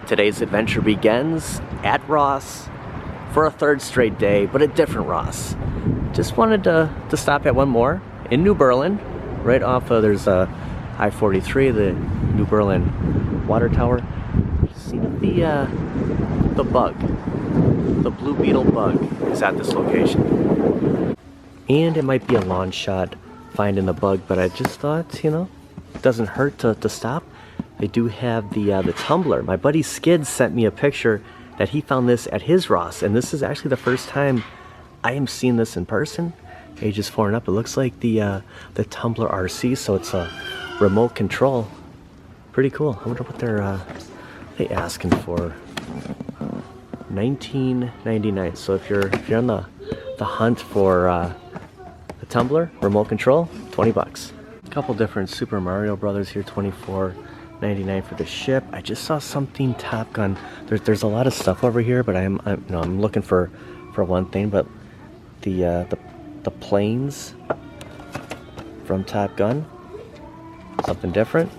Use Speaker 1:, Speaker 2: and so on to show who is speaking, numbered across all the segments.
Speaker 1: Today's adventure begins at Ross for a third straight day, but a different Ross. Just wanted to stop at one more in New Berlin, right off of, there's a I-43, the New Berlin water tower. See if the bug, the blue beetle bug is at this location. And it might be a long shot finding the bug, but I just thought, you know, it doesn't hurt to stop. They do have the tumbler. My buddy Skid sent me a picture that he found this at his Ross, and this is actually the first time I am seeing this in person. Ages 4 and up. It looks like the tumbler RC, so it's a remote control. Pretty cool. I wonder what they asking for. $19.99. So if you're on the hunt for the tumbler remote control, 20 bucks. A couple different Super Mario Brothers here, $24.99 for the ship. I just saw something Top Gun. There's a lot of stuff over here, but I'm looking for one thing. But the planes from Top Gun, something different.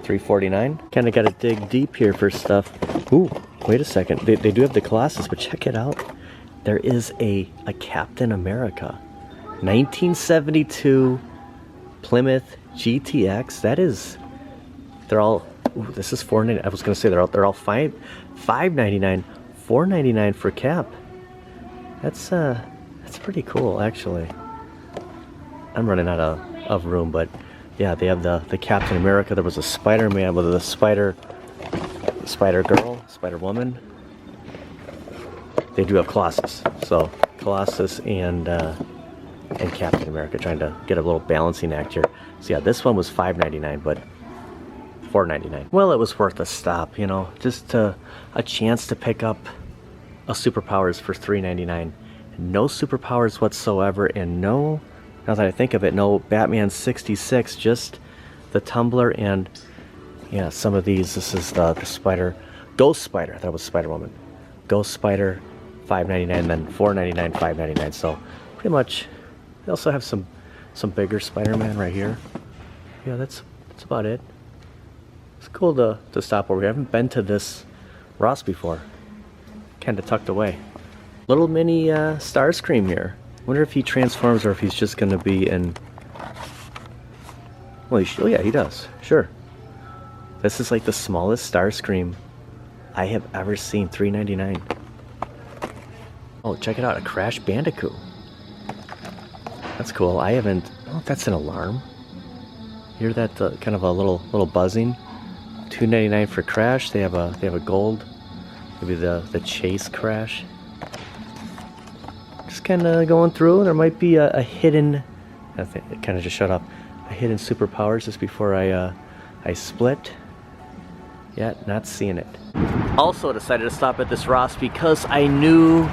Speaker 1: $3.49. Kind of got to dig deep here for stuff. Ooh, wait a second. They do have the Colossus, but check it out. There is a Captain America, 1972 Plymouth GTX. That is, they're all. Ooh, this is $4.99. I was gonna say they're all $5.99, $4.99 for Cap. That's pretty cool, actually. I'm running out of room, but yeah, they have the Captain America. There was a Spider-Man with the Spider Girl, Spider-Woman. They do have Colossus, so Colossus and Captain America, trying to get a little balancing act here. So yeah, this one was $5.99, but $4.99. Well, it was worth a stop, you know, just a chance to pick up a superpowers for $3.99. No superpowers whatsoever, and no, now that I think of it, no Batman 66, just the tumbler and yeah, some of these. This is the Spider, Ghost Spider. That was Spider-Woman. Ghost Spider, $5.99, and then $4.99, $5.99. So pretty much. They also have some bigger Spider-Man right here. Yeah, that's about it. It's cool to stop over here. I haven't been to this Ross before. Kind of tucked away. Little mini Starscream here. Wonder if he transforms or if he's just going to be in. Well, oh yeah, he does. Sure. This is like the smallest Starscream I have ever seen. $3.99. Oh, check it out, a Crash Bandicoot. That's cool. I haven't. Oh, that's an alarm. Hear that? Kind of a little buzzing. $2.99 for Crash. They have a gold. Maybe the Chase Crash. Just kind of going through. There might be a hidden. I think it kind of just shut up. A hidden superpowers just before I split. Yeah, not seeing it. Also decided to stop at this Ross because I knew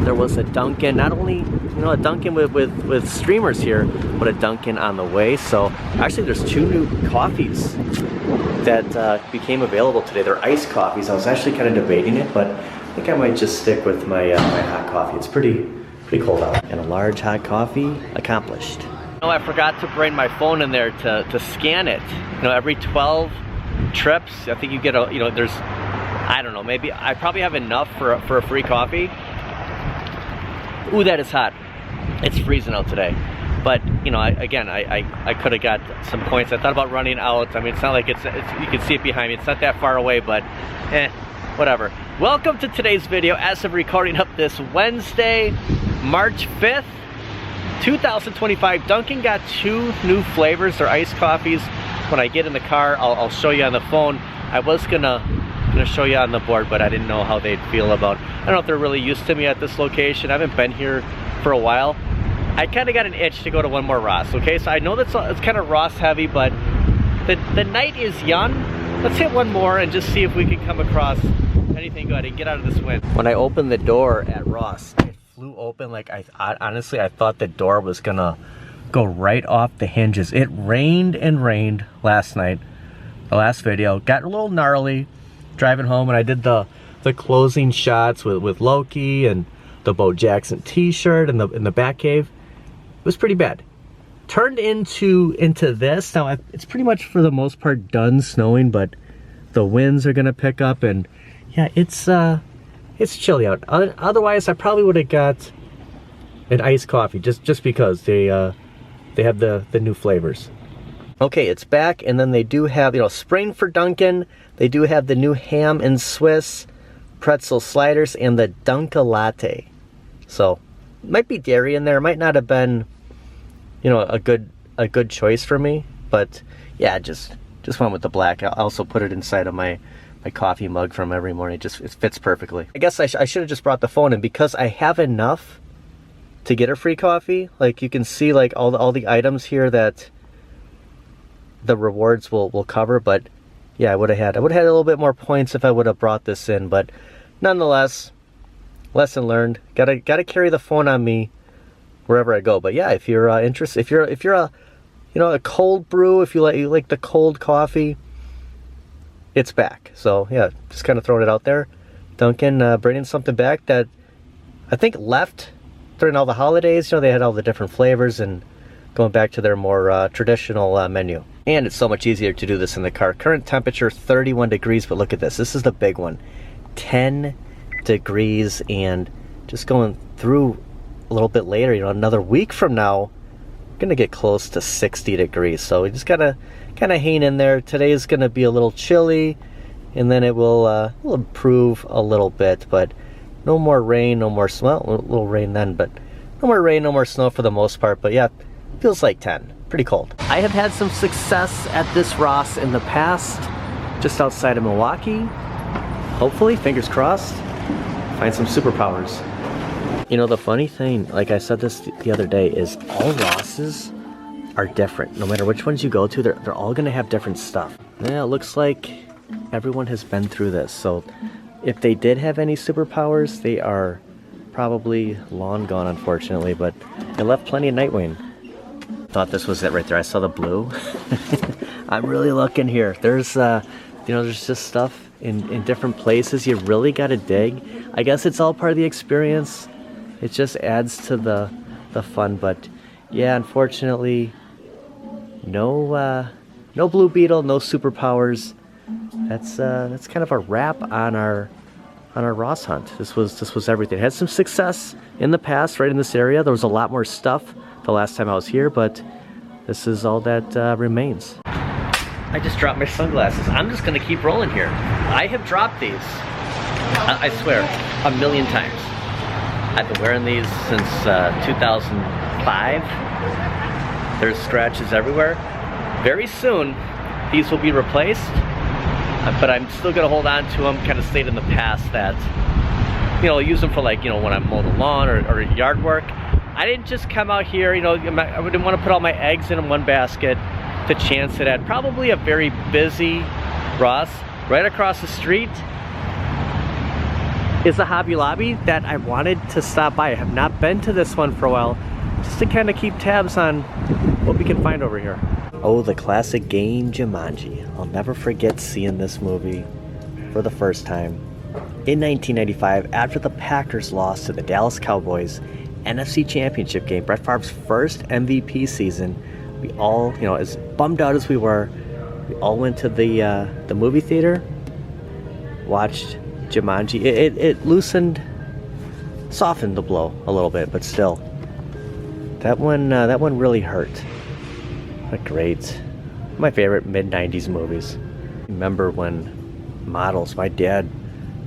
Speaker 1: there was a Dunkin. Not only, you know, a Dunkin with streamers here, but a Dunkin on the way. So actually there's 2 new coffees that became available today. They're iced coffees. I was actually kind of debating it, but I think I might just stick with my my hot coffee. It's pretty cold out. And a large hot coffee accomplished. Oh, I forgot to bring my phone in there to scan it. You know, every 12 trips, I think you get a, you know, there's, I don't know, maybe I probably have enough for a free coffee. Ooh, that is hot. It's freezing out today. But, you know, I could have got some points. I thought about running out. I mean, it's not like it's you can see it behind me. It's not that far away, but whatever. Welcome to today's video as of recording up this Wednesday, March 5th, 2025. Dunkin got 2 new flavors. They're iced coffees. When I get in the car, I'll show you on the phone. I was gonna show you on the board, but I didn't know how they'd feel about. I don't know if they're really used to me at this location. I haven't been here for a while. I kind of got an itch to go to one more Ross. Okay, so I know it's kind of Ross heavy, but the night is young. Let's hit one more and just see if we can come across anything good and get out of this wind. When I opened the door at Ross, it flew open like honestly I thought the door was gonna go right off the hinges. It rained and rained last night. The last video got a little gnarly driving home, and I did the closing shots with Loki and the Bo Jackson t-shirt and the Batcave. It was pretty bad. Turned into this. Now it's pretty much for the most part done snowing, but the winds are gonna pick up, and yeah, it's chilly out. Otherwise, I probably would have got an iced coffee just because they have the new flavors. Okay, it's back, and then they do have, you know, spring for Dunkin'. They do have the new ham and Swiss, pretzel sliders, and the Dunkin' latte. So, might be dairy in there. Might not have been, you know, a good choice for me, but yeah, just went with the black. I also put it inside of my coffee mug from every morning. It fits perfectly. I guess I should have just brought the phone in, because I have enough to get a free coffee. Like, you can see, like, all the items here that the rewards will cover. But yeah, I would have had a little bit more points if I would have brought this in. But nonetheless, lesson learned. Gotta carry the phone on me wherever I go. But yeah, if you're interested, if you're a, you know, a cold brew, if you like the cold coffee, it's back. So yeah, just kind of throwing it out there. Dunkin' bringing something back that I think left during all the holidays. You know, they had all the different flavors, and going back to their more traditional menu. And it's so much easier to do this in the car. Current temperature 31 degrees, but look at this. This is the big one. 10 degrees, and just going through a little bit later, you know, another week from now, we're gonna get close to 60 degrees. So we just gotta kind of hang in there. Today is gonna be a little chilly, and then it will improve a little bit, but no more rain, no more snow. A little rain then, but no more rain, no more snow for the most part. But yeah, feels like 10. Pretty cold. I have had some success at this Ross in the past, just outside of Milwaukee. Hopefully, fingers crossed, find some superpowers. You know, the funny thing, like I said this the other day, is all Rosses are different. No matter which ones you go to, they're all gonna have different stuff. Yeah, it looks like everyone has been through this. So if they did have any superpowers, they are probably long gone, unfortunately, but they left plenty of Nightwing. Thought this was it right there. I saw the blue. I'm really looking here. There's you know, there's just stuff in different places you really gotta dig. I guess it's all part of the experience. It just adds to the fun. But yeah, unfortunately, no Blue Beetle, no superpowers. That's kind of a wrap on our Ross hunt. This was everything. Had some success in the past, right in this area. There was a lot more stuff the last time I was here, but this is all that remains. I just dropped my sunglasses. I'm just gonna keep rolling here. I have dropped these, I swear, a million times. I've been wearing these since 2005. There's scratches everywhere. Very soon, these will be replaced, but I'm still gonna hold on to them. Kind of stayed in the past that, you know, I'll use them for, like, you know, when I'm mowing the lawn or yard work. I didn't just come out here, you know, I didn't want to put all my eggs in one basket to chance it at probably a very busy Ross. Right across the street is a Hobby Lobby that I wanted to stop by. I have not been to this one for a while, just to kind of keep tabs on what we can find over here. Oh, the classic game Jumanji. I'll never forget seeing this movie for the first time in 1995 after the Packers lost to the Dallas Cowboys NFC Championship game, Brett Favre's first MVP season. We all, you know, as bummed out as we were, we all went to the movie theater, watched Jumanji. It softened the blow a little bit, but still, that one really hurt. But great, my favorite mid-90s movies. Remember when models, my dad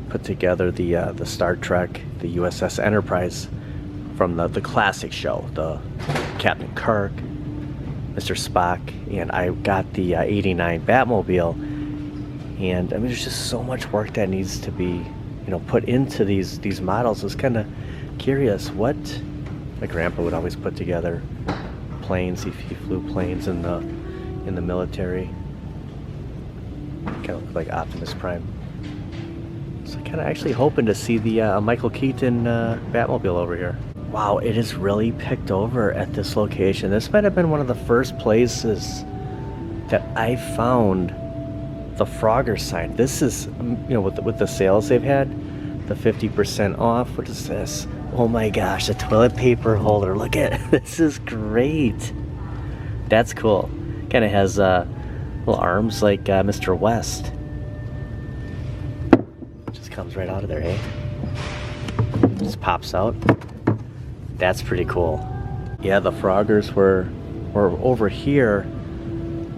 Speaker 1: put together the Star Trek, the USS Enterprise, from the classic show, the Captain Kirk, Mr. Spock, and I got the 89 Batmobile. And I mean, there's just so much work that needs to be, you know, put into these models. I was kind of curious what my grandpa would always put together planes. He flew planes in the military. Kind of looked like Optimus Prime. So kind of actually hoping to see the Michael Keaton Batmobile over here. Wow, it is really picked over at this location. This might have been one of the first places that I found the Frogger sign. This is, you know, with the sales they've had, the 50% off. What is this? Oh my gosh, a toilet paper holder. Look at it. This is great. That's cool. Kind of has little arms like Mr. West. Just comes right out of there, hey? Just pops out. That's pretty cool. Yeah, the Froggers were over here.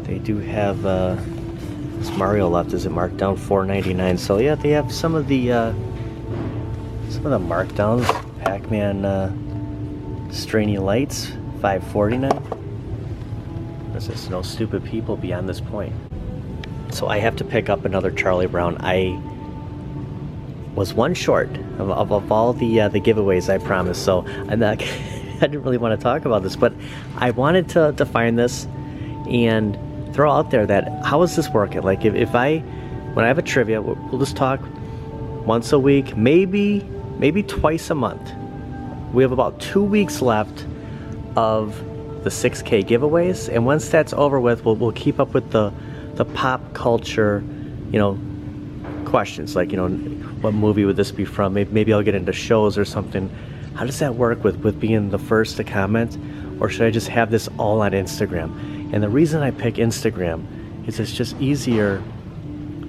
Speaker 1: They do have this Mario left. Is it marked down $4.99? So yeah, they have some of the markdowns. Pac-Man Strainy Lights, $5.49. There's just no stupid people beyond this point. So I have to pick up another Charlie Brown. I was one short of all the giveaways I promised. So I'm not. I didn't really want to talk about this, but I wanted to find this and throw out there that how is this working? Like if when I have a trivia, we'll just talk once a week, maybe twice a month. We have about 2 weeks left of the 6K giveaways, and once that's over with, we'll keep up with the pop culture, questions like what movie would this be from? Maybe I'll get into shows or something. How does that work with being the first to comment, or should I just have this all on Instagram? And the reason I pick Instagram is it's just easier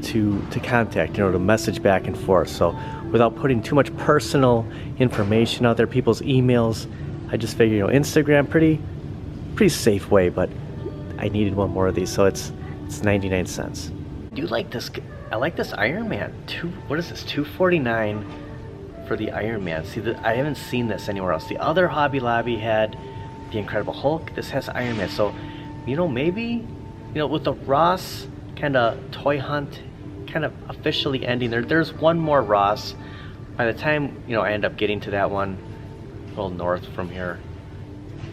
Speaker 1: to contact, to message back and forth. So without putting too much personal information out there, people's emails, I just figure, Instagram, pretty safe way, but I needed one more of these, so it's 99 cents. I do like this. I like this Iron Man. What is this? $2.49 for the Iron Man. See, I haven't seen this anywhere else. The other Hobby Lobby had the Incredible Hulk. This has Iron Man. So, maybe, with the Ross kind of toy hunt kind of officially ending, there's one more Ross. By the time, I end up getting to that one, a little north from here,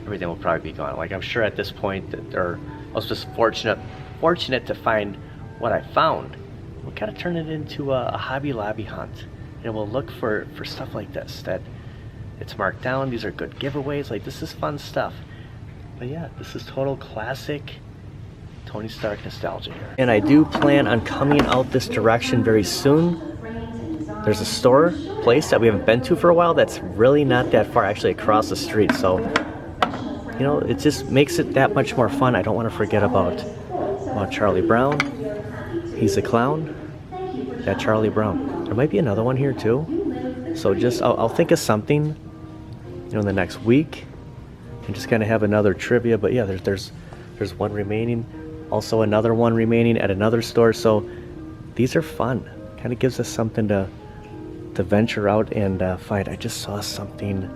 Speaker 1: everything will probably be gone. Like, I'm sure at this point I was just fortunate to find what I found. We'll kind of turn it into a Hobby Lobby hunt. And we'll look for stuff like this, that it's marked down. These are good giveaways. Like, this is fun stuff. But yeah, this is total classic Tony Stark nostalgia here. And I do plan on coming out this direction very soon. There's a place that we haven't been to for a while that's really not that far, actually across the street. So, it just makes it that much more fun. I don't want to forget about Charlie Brown. He's a clown. That Charlie Brown. There might be another one here too. So I'll think of something, in the next week, and just kind of have another trivia. But yeah, there's one remaining. Also another one remaining at another store. So these are fun. Kind of gives us something to venture out and find. I just saw something.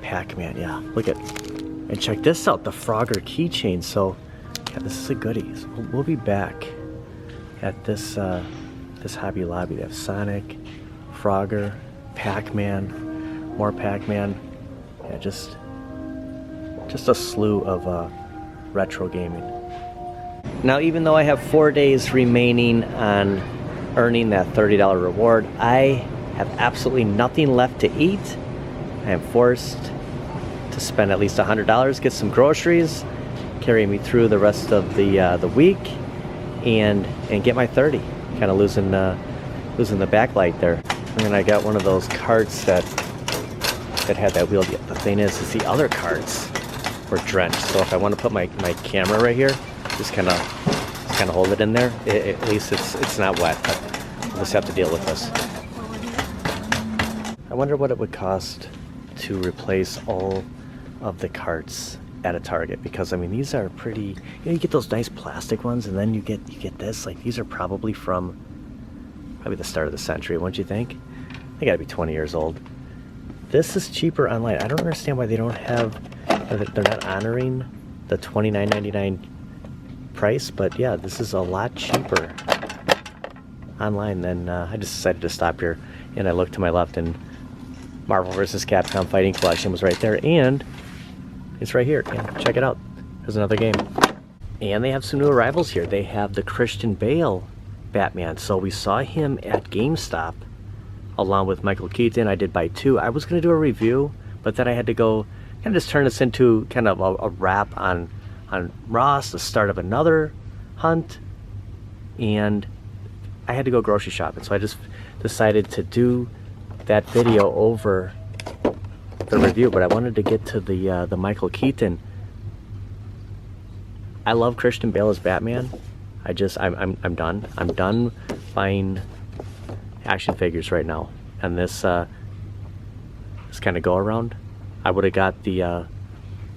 Speaker 1: Pac-Man. Yeah, look at. And check this out. The Frogger keychain. So yeah, this is a goodie. So we'll be back at this Hobby Lobby. They have Sonic, Frogger, Pac-Man, more Pac-Man. Yeah, just a slew of retro gaming. Now, even though I have 4 days remaining on earning that $30 reward, I have absolutely nothing left to eat. I am forced to spend at least $100, get some groceries, carry me through the rest of the week, and get my 30. Kind of losing the backlight there. And then I got one of those carts that had that wheel. The thing is the other carts were drenched. So if I want to put my camera right here, just kind of hold it in there. At least it's not wet, but we'll just have to deal with this. I wonder what it would cost to replace all of the carts at a Target, because these are pretty, you get those nice plastic ones, and then you get this, like, these are probably from the start of the century, wouldn't you think? They gotta be 20 years old. This is cheaper online. I don't understand why they don't have, they're not honoring the $29.99 price, but yeah, this is a lot cheaper online than, I just decided to stop here, and I looked to my left, and Marvel vs. Capcom Fighting Collection was right there, and it's right here. Yeah, check it out. There's another game. And they have some new arrivals here. They have the Christian Bale Batman. So we saw him at GameStop along with Michael Keaton. I did buy two. I was going to do a review, but then I had to go kind of just turn this into kind of a wrap on Ross, the start of another hunt, and I had to go grocery shopping. So I just decided to do that video over the review, but I wanted to get to the Michael Keaton. I love Christian Bale as Batman. I'm done. I'm done buying action figures right now. And this this kind of go around, I would have got the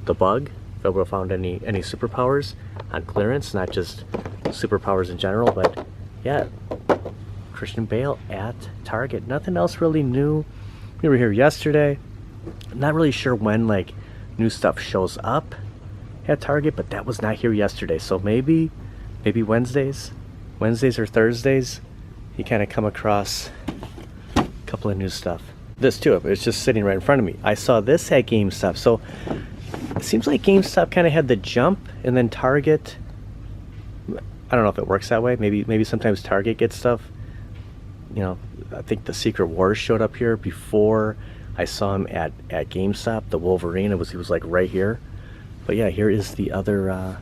Speaker 1: bug if I would have found any superpowers on clearance, not just superpowers in general, but yeah, Christian Bale at Target. Nothing else really new. We were here yesterday. I'm not really sure when like new stuff shows up at Target, but that was not here yesterday. So maybe Wednesdays or Thursdays, you kind of come across a couple of new stuff. This too, it's just sitting right in front of me. I saw this at GameStop. So it seems like GameStop kind of had the jump, and then Target, I don't know if it works that way. Maybe sometimes Target gets stuff. You know, I think the Secret Wars showed up here before I saw him at GameStop. The Wolverine, he was like right here. But yeah, here is the other.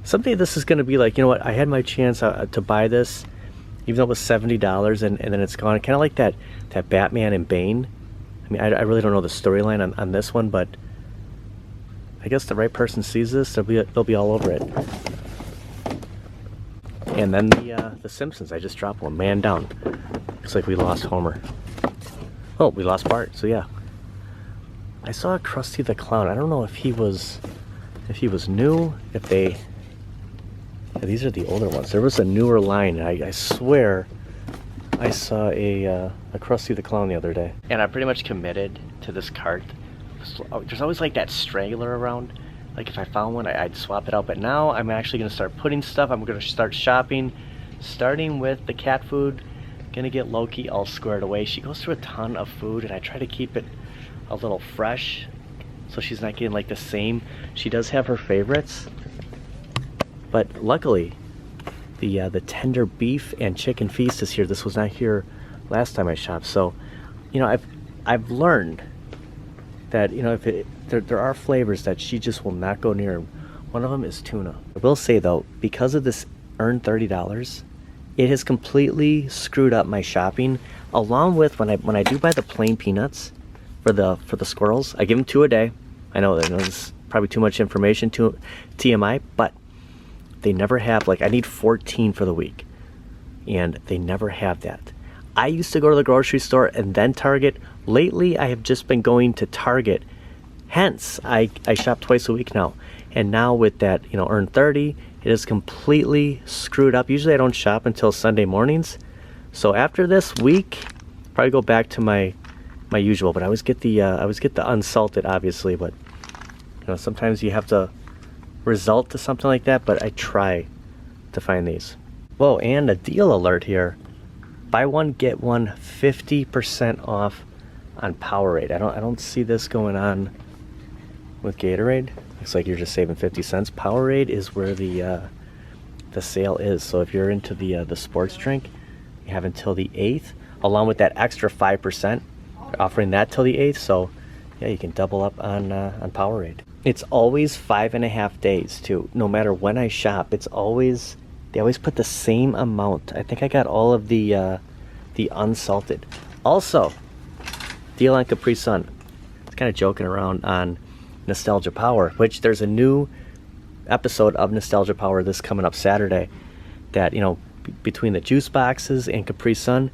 Speaker 1: Someday this is going to be like, you know what? I had my chance to buy this, even though it was $70, and then it's gone. Kind of like that Batman and Bane. I mean, I really don't know the storyline on this one, but I guess the right person sees this, they'll be all over it. And then the Simpsons. I just dropped one. Man down. Looks like we lost Homer. Oh, we lost Bart. So yeah. I saw Krusty the Clown. I don't know if he was new. Yeah, these are the older ones. There was a newer line. I swear I saw a Krusty the Clown the other day. And I pretty much committed to this cart. There's always like that straggler around. Like if I found one, I'd swap it out. But now I'm actually going to start putting stuff. I'm going to start shopping, starting with the cat food. Going to get Loki all squared away. She goes through a ton of food, and I try to keep it a little fresh so she's not getting like the same. She does have her favorites, but luckily the tender beef and chicken feast is here. This was not here last time I shopped. So, you know, I've learned that, you know, if there are flavors that she just will not go near. One of them is tuna. I will say though, because of this earned $30, it has completely screwed up my shopping. Along with when I do buy the plain peanuts for the squirrels, I give them 2 a day. I know that is probably too much information to TMI, but they never have, like, I need 14 for the week, and they never have that. I used to go to the grocery store and then Target. Lately, I have just been going to Target. Hence, I shop twice a week now. And now with that, you know, earn 30, it is completely screwed up. Usually I don't shop until Sunday mornings. So after this week, probably go back to my usual. But I always get the unsalted, obviously. But you know, sometimes you have to result to something like that. But I try to find these. Whoa! And a deal alert here. Buy one, get one 50% off on Powerade. I don't see this going on with Gatorade. Looks like you're just saving 50 cents. Powerade is where the sale is. So if you're into the sports drink, you have until the 8th, along with that extra 5%. They're offering that till the 8th. So yeah, you can double up on Powerade. It's always 5.5 days too. No matter when I shop, it's always, they always put the same amount. I think I got all of the unsalted. Also, deal on Capri Sun. It's kind of joking around on Nostalgia Power, which there's a new episode of Nostalgia Power this coming up Saturday. That, you know, between the juice boxes and Capri Sun,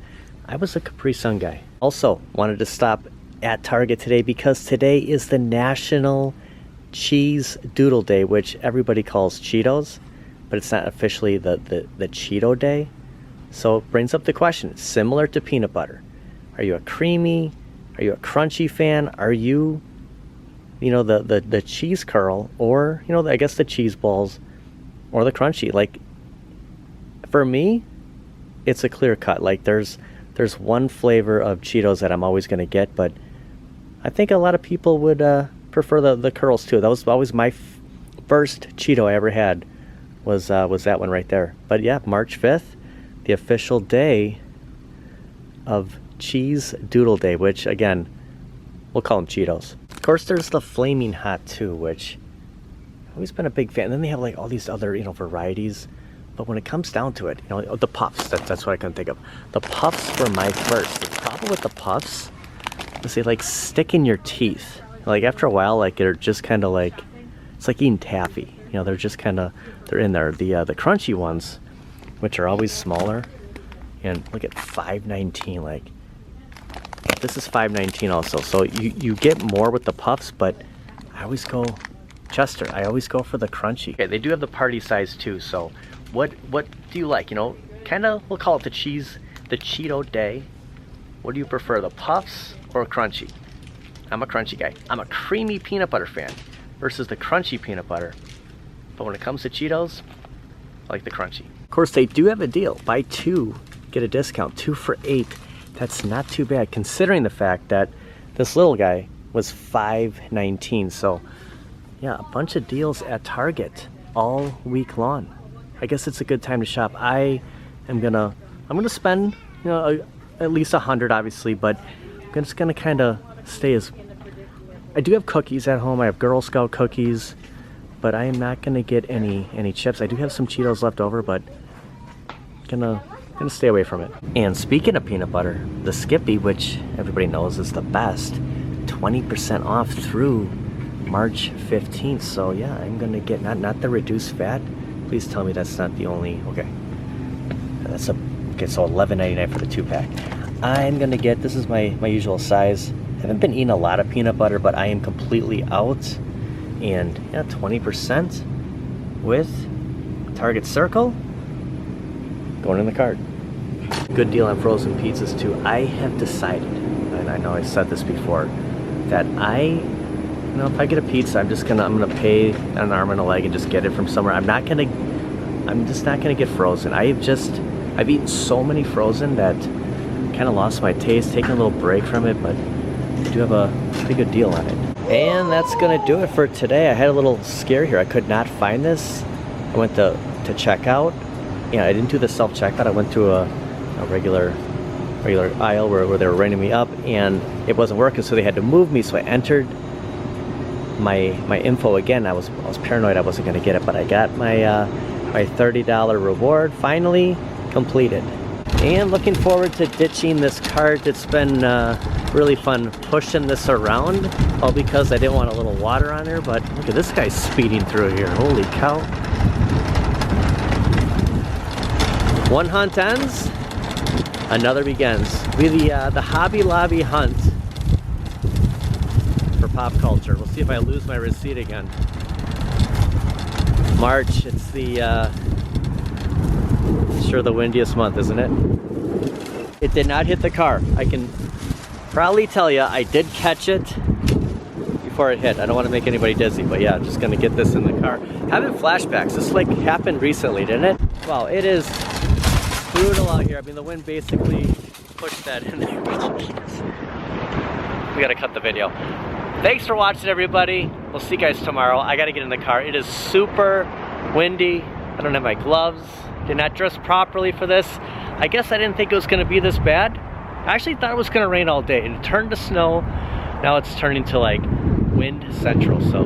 Speaker 1: I was a Capri Sun guy. Also, wanted to stop at Target today because today is the National Cheese Doodle Day, which everybody calls Cheetos, but it's not officially the Cheeto Day. So it brings up the question, similar to peanut butter. Are you a creamy? Are you a crunchy fan? Are you, you know, the cheese curl, or, you know, I guess the cheese balls, or the crunchy? Like, for me, it's a clear cut. Like, there's one flavor of Cheetos that I'm always going to get, but I think a lot of people would prefer the curls too. That was always my first Cheeto I ever had, was that one right there. But yeah, March 5th, the official day of Cheese Doodle Day, which again, we'll call them Cheetos. Of course, there's the Flaming Hot too, which I've always been a big fan. And then they have like all these other, you know, varieties. But when it comes down to it, you know, the puffs, that's what I couldn't think of. The puffs were my first. The problem with the puffs is they like stick in your teeth. Like after a while, like they're just kind of like, it's like eating taffy. You know, they're just kind of, they're in there. The crunchy ones, which are always smaller, And look at $5.19, like, this is $5.19 also. So you get more with the puffs, but I always go Chester. I always go for the crunchy. Okay, they do have the party size too, so what do you like? You know, kind of, we'll call it the Cheeto day. What do you prefer, the puffs or crunchy? I'm a crunchy guy. I'm a creamy peanut butter fan versus the crunchy peanut butter. But when it comes to Cheetos, I like the crunchy. Of course, they do have a deal. Buy 2, get a discount, 2 for $8. That's not too bad considering the fact that this little guy was $5.19. So yeah, a bunch of deals at Target all week long. I guess it's a good time to shop. I'm gonna spend, you know, at least $100 obviously, but I'm just gonna kind of stay as, I do have cookies at home. I have Girl Scout cookies, but I am not gonna get any chips. I do have some Cheetos left over, but gonna stay away from it. And speaking of peanut butter, the Skippy, which everybody knows is the best, 20% off through March 15th. So yeah, I'm gonna get not the reduced fat. Please tell me that's not the only, okay. That's okay, so $11.99 for the 2-pack. I'm gonna get, this is my usual size. I haven't been eating a lot of peanut butter, but I am completely out. And yeah, 20% with Target Circle going in the cart. Good deal on frozen pizzas too. I have decided, and I know I said this before, that you know, if I get a pizza, I'm gonna pay an arm and a leg and just get it from somewhere. I'm just not gonna get frozen. I've eaten so many frozen that kind of lost my taste, taking a little break from it, but I do have a pretty good deal on it. And that's gonna do it for today. I had a little scare here. I could not find this. I went to check out. Yeah, I didn't do the self-checkout. I went to a regular aisle where they were ringing me up, and it wasn't working, so they had to move me. So I entered my info again. I was paranoid I wasn't gonna get it, but I got my $30 reward finally completed. And looking forward to ditching this cart. It's been really fun pushing this around, all because I didn't want a little water on there. But look at this guy speeding through here. Holy cow. One hunt ends, another begins. We the Hobby Lobby hunt for pop culture. We'll see if I lose my receipt again. March, it's sure the windiest month, isn't it? It did not hit the car. I can proudly tell you I did catch it before it hit. I don't want to make anybody dizzy, but yeah, I'm just gonna get this in the car. Having flashbacks. This like happened recently, didn't it? Wow, it is brutal out here. I mean, the wind basically pushed that in there. We gotta cut the video. Thanks for watching, everybody. We'll see you guys tomorrow. I gotta get in the car. It is super windy. I don't have my gloves. Did not dress properly for this. I guess I didn't think it was gonna be this bad. I actually thought it was gonna rain all day. It turned to snow. Now it's turning to like wind central. So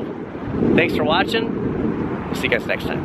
Speaker 1: thanks for watching. We'll see you guys next time.